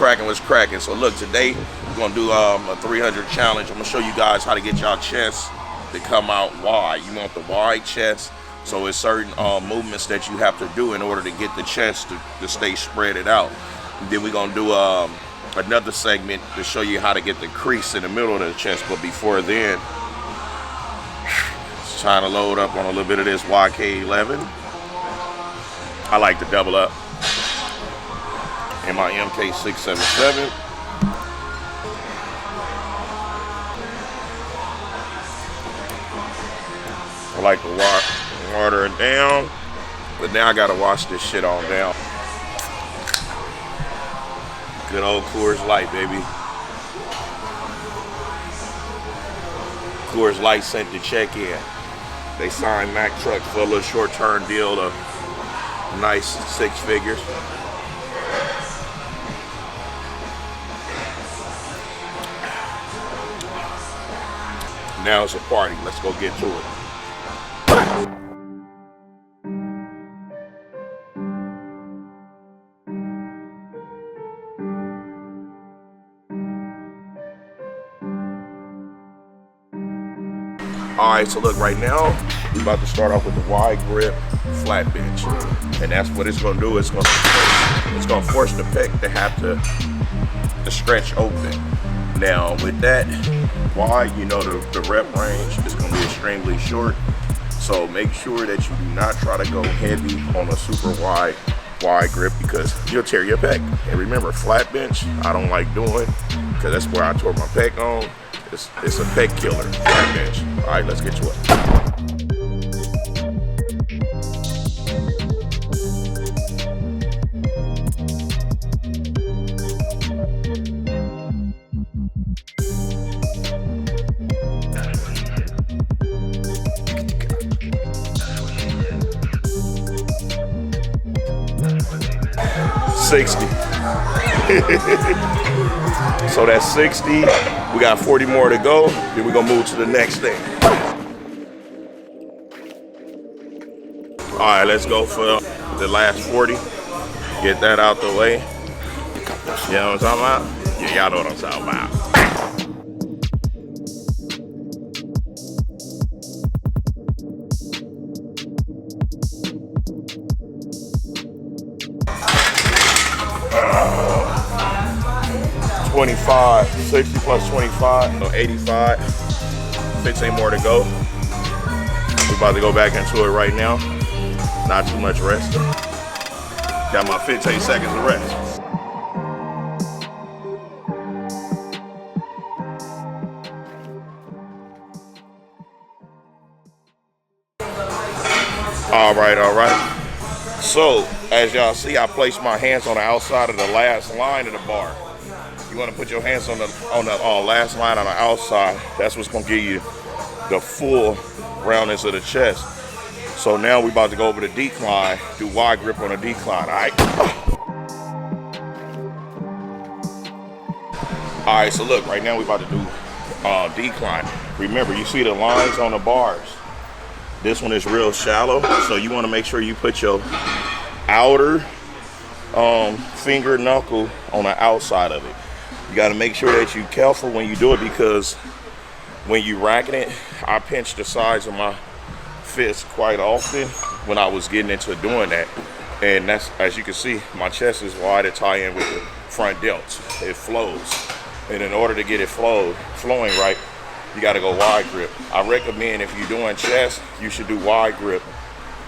cracking, what's cracking. So look, today we're gonna do a 300 challenge. I'm gonna show you guys how to get y'all chest to come out wide. You want the wide chest, so it's certain movements that you have to do in order to get the chest to stay spread it out. And then we're gonna do another segment to show you how to get the crease in the middle of the chest. But before then, it's trying to load up on a little bit of this YK11. I like to double up in my MK677. I like to water it down, but now I gotta wash this shit all down. Good old Coors Light, baby. Coors Light sent the check in. They signed Mack Truck for a little short-term deal of nice 6 figures. Now it's a party. Let's go get to it. All right, so look, right now, we're about to start off with the wide grip flat bench. And that's what it's gonna do. It's gonna force the pec to have to stretch open. Now with that wide, you know the rep range is gonna be extremely short. So make sure that you do not try to go heavy on a super wide grip because you'll tear your pec. And remember, flat bench, I don't like doing because that's where I tore my pec on. It's a pec killer, flat bench. All right, let's get to it. 60. So that's 60. We got 40 more to go. Then we're gonna move to the next thing. All right, let's go for the last 40. Get that out the way. You know what I'm talking about? Yeah, y'all know what I'm talking about. $25, 60 plus 25, so 85, 15 more to go. We're about to go back into it right now. Not too much rest. Got my 15 seconds of rest. All right. So, as y'all see, I placed my hands on the outside of the last line of the bar. You want to put your hands on the last line on the outside. That's what's going to give you the full roundness of the chest. So now we're about to go over the decline, do wide grip on a decline, all right? All right, so look, right now we're about to do decline. Remember, you see the lines on the bars. This one is real shallow, so you want to make sure you put your outer finger knuckle on the outside of it. You got to make sure that you're careful when you do it because when you racking it, I pinch the sides of my fist quite often when I was getting into doing that. And that's, as you can see, my chest is wide to tie in with the front delts. It flows. And in order to get it flowing right, you got to go wide grip. I recommend if you're doing chest, you should do wide grip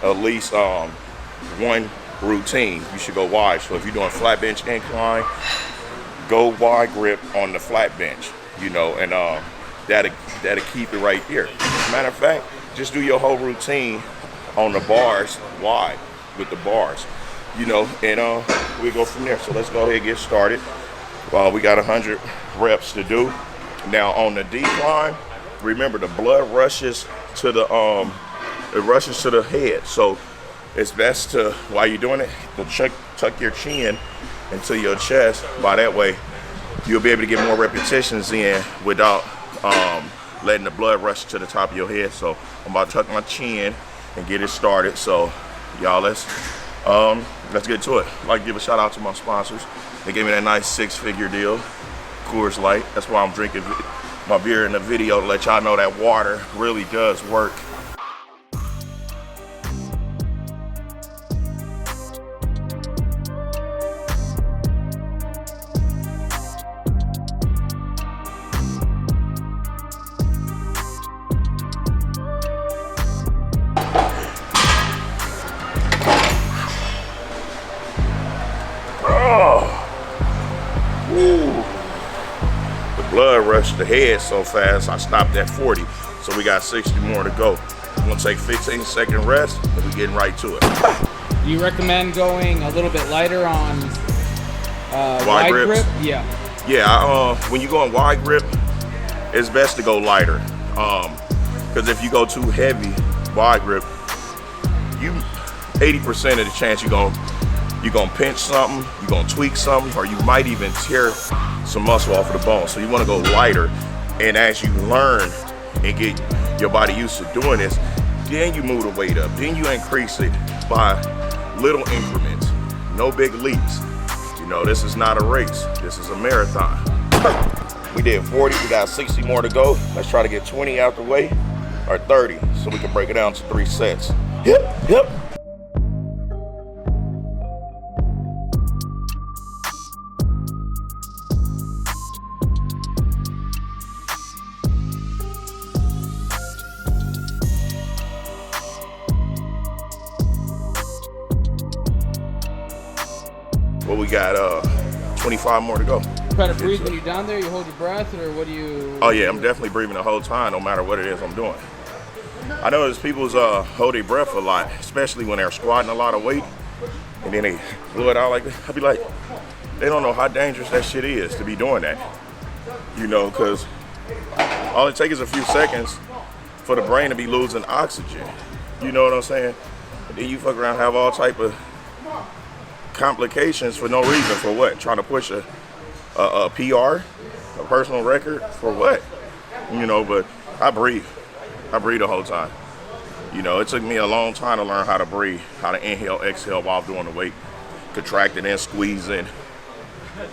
at least one routine. You should go wide. So if you're doing flat bench incline, go wide grip on the flat bench, you know, and that'll keep it right there. Matter of fact, just do your whole routine on the bars wide with the bars, you know, and we go from there. So let's go ahead and get started. We got 100 reps to do. Now on the decline, remember the blood rushes to the head. So it's best to, while you're doing it, to tuck your chin into your chest. By that way, you'll be able to get more repetitions in without letting the blood rush to the top of your head. So I'm about to tuck my chin and get it started. So y'all, let's Let's get to it. I'd like to give a shout out to my sponsors. They gave me that nice 6-figure deal, Coors Light. That's why I'm drinking my beer in the video, to let y'all know that water really does work. Blood rushed the head so fast, I stopped at 40. So we got 60 more to go. I'm gonna take 15-second rest, and we're getting right to it. Do you recommend going a little bit lighter on wide grip? Yeah. Yeah, when you go on wide grip, it's best to go lighter. Because if you go too heavy wide grip, 80% of the chance you're gonna pinch something, you're gonna tweak something, or you might even tear some muscle off of the bone. So you wanna go lighter, and as you learn and get your body used to doing this, then you move the weight up, then you increase it by little increments, no big leaps. You know, this is not a race, this is a marathon. We did 40, we got 60 more to go. Let's try to get 20 out the way, or 30, so we can break it down to 3 sets. Yep. Well, we got 25 more to go. Try to breathe when you're down there, you hold your breath, or what do you... Oh yeah, I'm definitely breathing the whole time, no matter what it is I'm doing. I know there's people's hold their breath a lot, especially when they're squatting a lot of weight, and then they blow it out like that. I'd be like, they don't know how dangerous that shit is to be doing that. You know, because all it takes is a few seconds for the brain to be losing oxygen. You know what I'm saying? And then you fuck around and have all type of complications for no reason. For what? Trying to push a PR, a personal record, for what? You know, but I breathe the whole time. You know, it took me a long time to learn how to breathe, how to inhale, exhale while doing the weight, contracting and squeezing,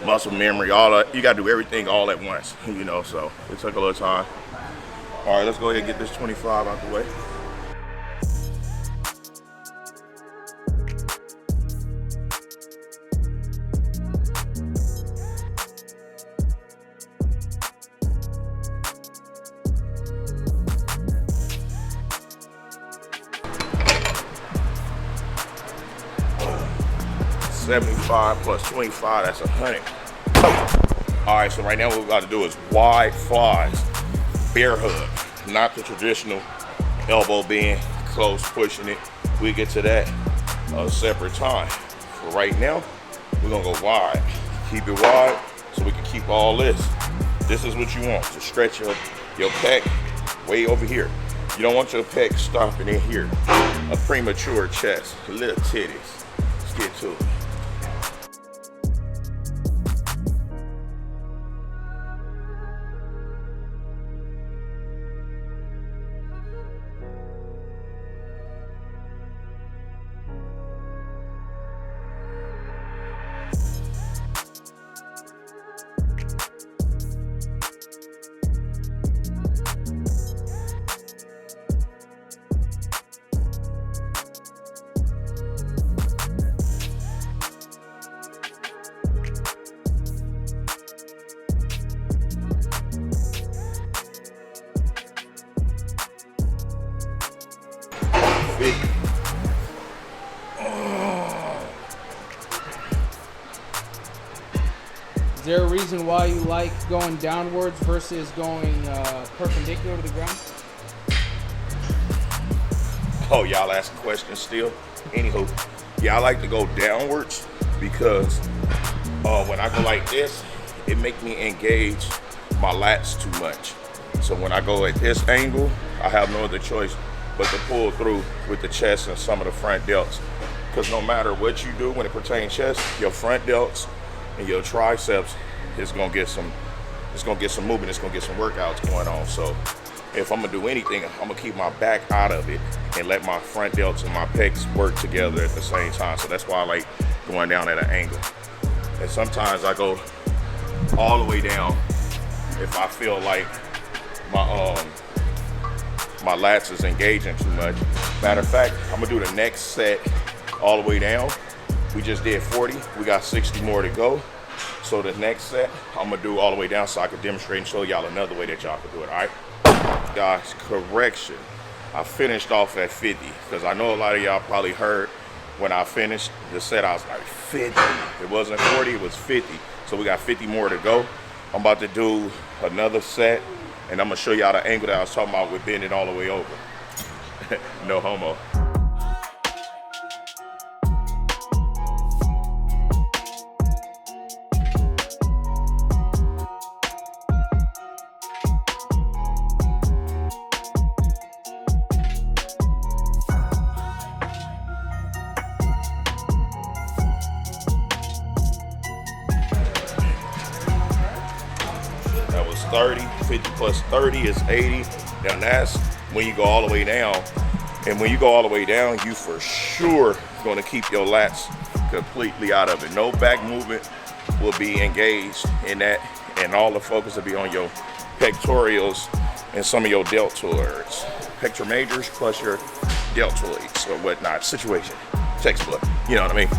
muscle memory, all that. You gotta do everything all at once, you know, so it took a little time. All right, let's go ahead and get this 25 out the way. $75 plus 25, that's 100. All right, so right now what we're about to do is wide flies, bear hug, not the traditional elbow bend, close pushing it. We get to that a separate time. For right now, we're gonna go wide. Keep it wide so we can keep all this. This is what you want, to stretch your pec way over here. You don't want your pec stopping in here. A premature chest, little titties. Let's get to it. Is there a reason why you like going downwards versus going perpendicular to the ground? Oh, y'all asking questions still? Anywho, yeah, I like to go downwards because when I go like this, it make me engage my lats too much. So when I go at this angle, I have no other choice but to pull through with the chest and some of the front delts. Because no matter what you do when it pertains chest, your front delts and your triceps is gonna get some movement, it's gonna get some workouts going on. So if I'm gonna do anything, I'm gonna keep my back out of it and let my front delts and my pecs work together at the same time. So that's why I like going down at an angle. And sometimes I go all the way down if I feel like my lats is engaging too much. Matter of fact, I'm gonna do the next set all the way down. We just did 40, we got 60 more to go. So the next set, I'm gonna do all the way down so I can demonstrate and show y'all another way that y'all can do it, all right? Guys, correction. I finished off at 50, because I know a lot of y'all probably heard when I finished the set, I was like 50. It wasn't 40, it was 50. So we got 50 more to go. I'm about to do another set, and I'm gonna show y'all the angle that I was talking about with bending all the way over. No homo. That was 30, 50 plus 30 is 80. Now that's when you go all the way down. And when you go all the way down, you for sure gonna keep your lats completely out of it. No back movement will be engaged in that, and all the focus will be on your pectorials and some of your deltoids. Pector majors plus your deltoids or whatnot. Situation, textbook, you know what I mean?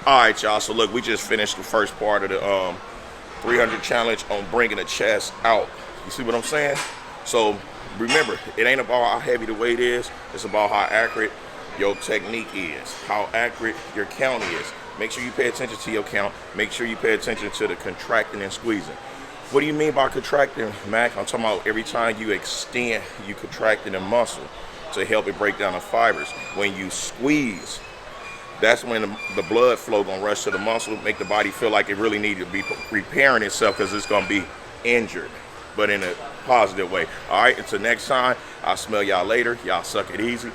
All right, y'all, so look, we just finished the first part of the 300 challenge on bringing the chest out. You see what I'm saying? So remember, it ain't about how heavy the weight is, it's about how accurate your technique is, how accurate your count is. Make sure you pay attention to your count. Make sure you pay attention to the contracting and squeezing. What do you mean by contracting, Mac? I'm talking about every time you extend, you contracting the muscle to help it break down the fibers. When you squeeze, that's when the blood flow gonna rush to the muscle, make the body feel like it really needs to be repairing itself because it's gonna be injured, but in a positive way. All right, until next time, I'll smell y'all later. Y'all suck it easy.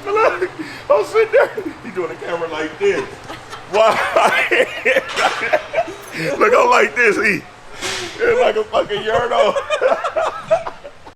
Look, I'm sitting there, he's doing the camera like this. Why? Look, I'm like this, it's like a fucking urinal.